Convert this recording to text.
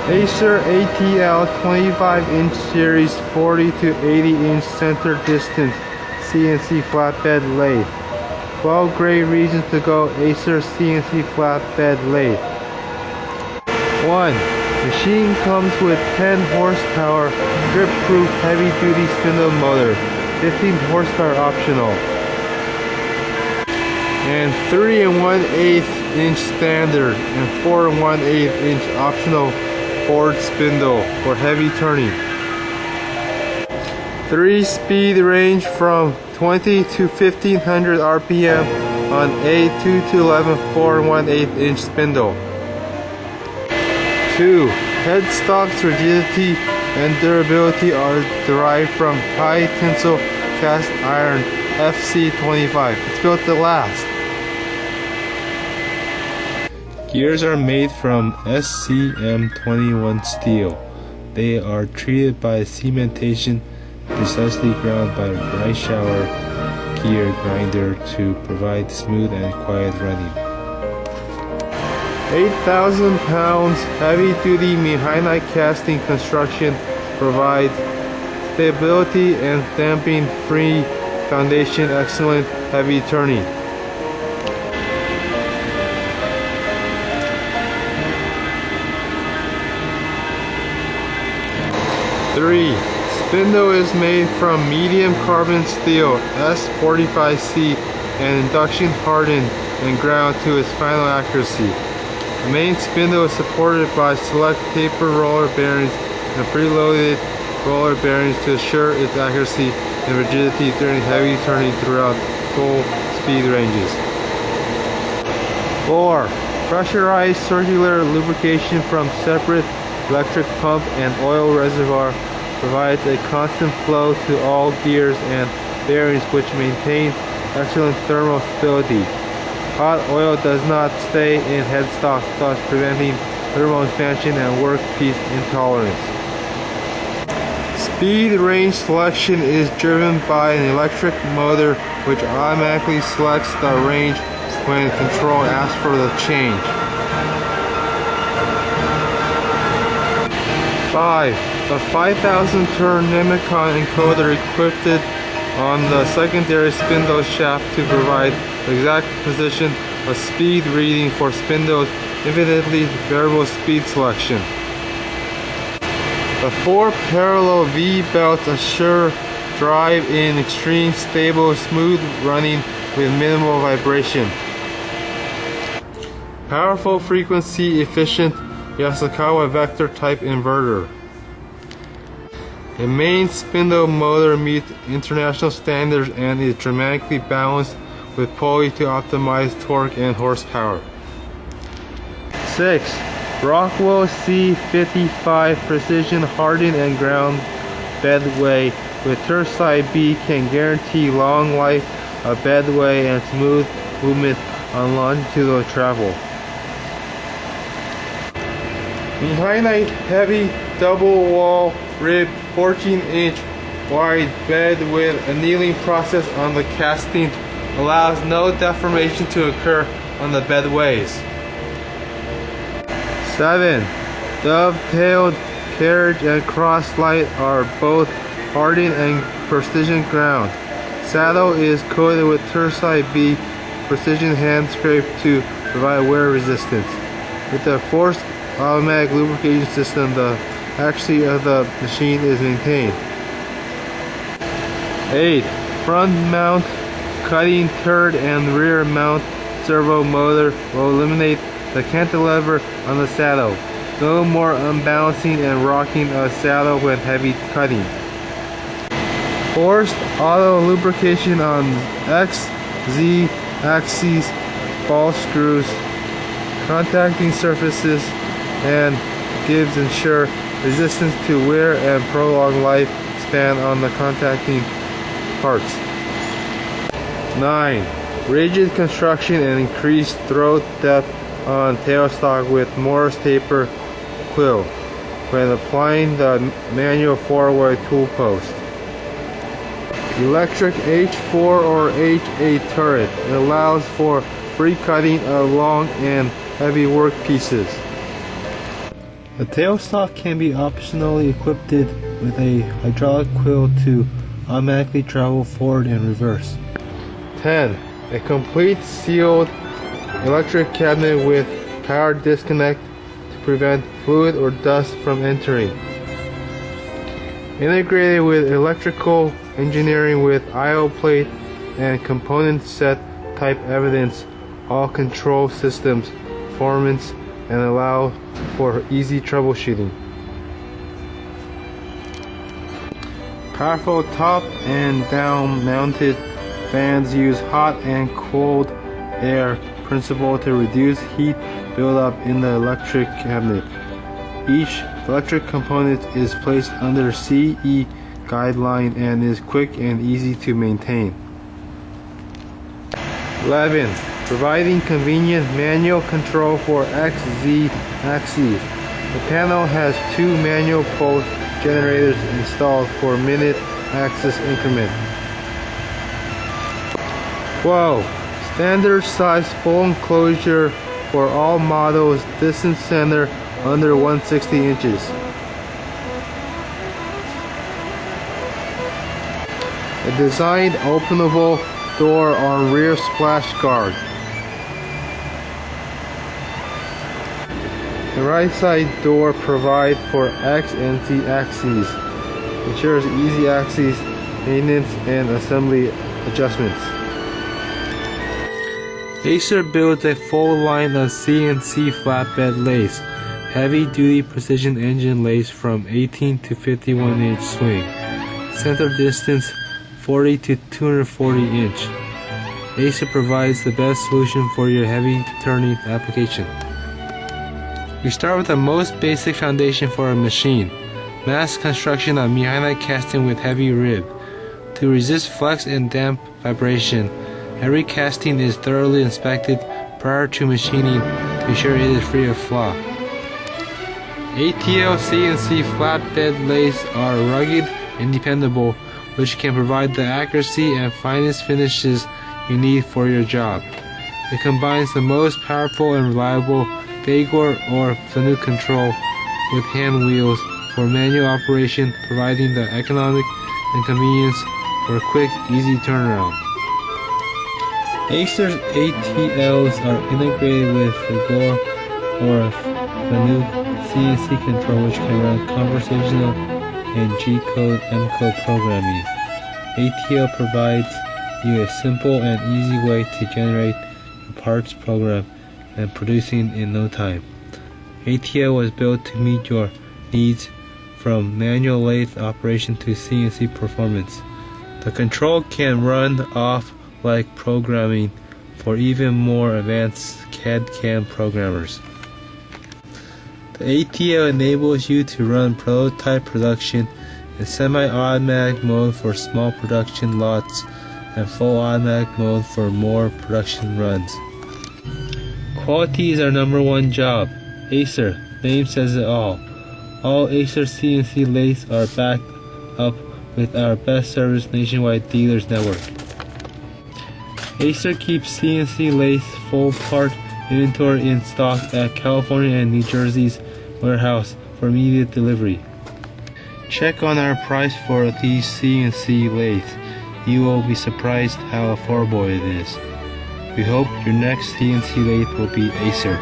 ACER ATL-25 series 40 to 80 center distance CNC flatbed lathe. 12 great reasons to go ACER CNC flatbed lathe. 1. Machine comes with 10 horsepower grip-proof heavy-duty spindle motor, 15 horsepower optional, and 3 1/8 inch standard and 4 1/8 inch optional board spindle for heavy turning. 3 speed range from 20 to 1500 RPM on A2 to 11 4 1/8 inch spindle. 2. Headstock's rigidity and durability are derived from high tensile cast iron FC25. It's built to last. Gears are made from SCM21 steel. They are treated by cementation, precisely ground by rice shower gear grinder to provide smooth and quiet running. 8,000 pounds heavy-duty Meehanite casting construction provides stability and damping-free foundation, excellent heavy turning. 3. Spindle is made from medium carbon steel S45C and induction hardened and ground to its final accuracy. The main spindle is supported by select taper roller bearings and preloaded roller bearings to assure its accuracy and rigidity during heavy turning throughout full speed ranges. 4. Pressurized circular lubrication from separate electric pump and oil reservoir provides a constant flow to all gears and bearings, which maintain excellent thermal stability. Hot oil does not stay in headstock, thus preventing thermal expansion and workpiece intolerance. Speed range selection is driven by an electric motor which automatically selects the range when control asks for the change. 5. The 5000 Turn Nemicon encoder equipped on the secondary spindle shaft to provide the exact position of speed reading for spindle's infinitely variable speed selection. The 4 parallel V-belts assure drive in extreme stable, smooth running with minimal vibration. Powerful, frequency efficient Yasukawa vector type inverter. The main spindle motor meets international standards and is dramatically balanced with pulley to optimize torque and horsepower. 6. Rockwell C55 precision hardened and ground bedway with Turn B can guarantee long life of bedway and smooth movement on longitudinal travel. Meehanite heavy double wall rib 14-inch wide bed with annealing process on the casting allows no deformation to occur on the bedways. 7. Dovetailed carriage and cross light are both hardened and precision ground. Saddle is coated with Turn B precision hand scrape to provide wear resistance. With the forced automatic lubrication system, the accuracy of the machine is maintained. 8. Front mount cutting turret and rear mount servo motor will eliminate the cantilever on the saddle. No more unbalancing and rocking of saddle when heavy cutting. Forced auto lubrication on X, Z axes, ball screws, contacting surfaces, and gives ensure resistance to wear and prolonged lifespan on the contacting parts. 9. Rigid construction and increased throat depth on tailstock with Morse taper quill when applying the manual 4-way tool post. Electric H4 or H8 turret. It allows for free cutting of long and heavy work pieces. The tailstock can be optionally equipped with a hydraulic quill to automatically travel forward and reverse. 10. A complete sealed electric cabinet with power disconnect to prevent fluid or dust from entering. Integrated with electrical engineering with I/O plate and component set type evidence, all control systems, performance, and allow for easy troubleshooting. Powerful top and down mounted fans use hot and cold air principle to reduce heat buildup in the electric cabinet. Each electric component is placed under CE guideline and is quick and easy to maintain. 11. Providing convenient manual control for XZ axes. The panel has 2 manual pulse generators installed for minute axis increment. 12. Standard size full enclosure for all models, distance center under 160 inches. A designed openable door on rear splash guard. The right side door provides for AECNC axes, ensures easy axis maintenance and assembly adjustments. ACER builds a full line of CNC flatbed lathes, heavy-duty precision engine lathes from 18 to 51 inch swing, center distance 40 to 240 inch. ACER provides the best solution for your heavy turning application. We start with the most basic foundation for a machine, mass construction of Meehanite casting with heavy rib. To resist flex and damp vibration, every casting is thoroughly inspected prior to machining to ensure it is free of flaw. ATL CNC flatbed lathes are rugged and dependable, which can provide the accuracy and finest finishes you need for your job. It combines the most powerful and reliable Vagor or Fanuc control with hand wheels for manual operation, providing the economic and convenience for a quick, easy turnaround. ACER's ATLs are integrated with Vagor or Fanuc CNC control, which can run conversational and G-code M-code programming. ATL provides you a simple and easy way to generate a parts program and producing in no time. ATL was built to meet your needs from manual lathe operation to CNC performance. The control can run off like programming for even more advanced CAD/CAM programmers. The ATL enables you to run prototype production in semi-automatic mode for small production lots and full automatic mode for more production runs. Quality is our #1 job. ACER, name says it all. All ACER CNC lathes are backed up with our best service nationwide dealers network. ACER keeps CNC lathes full part inventory in stock at California and New Jersey's warehouse for immediate delivery. Check on our price for these CNC lathes. You will be surprised how affordable it is. We hope your next CNC lathe will be ACER.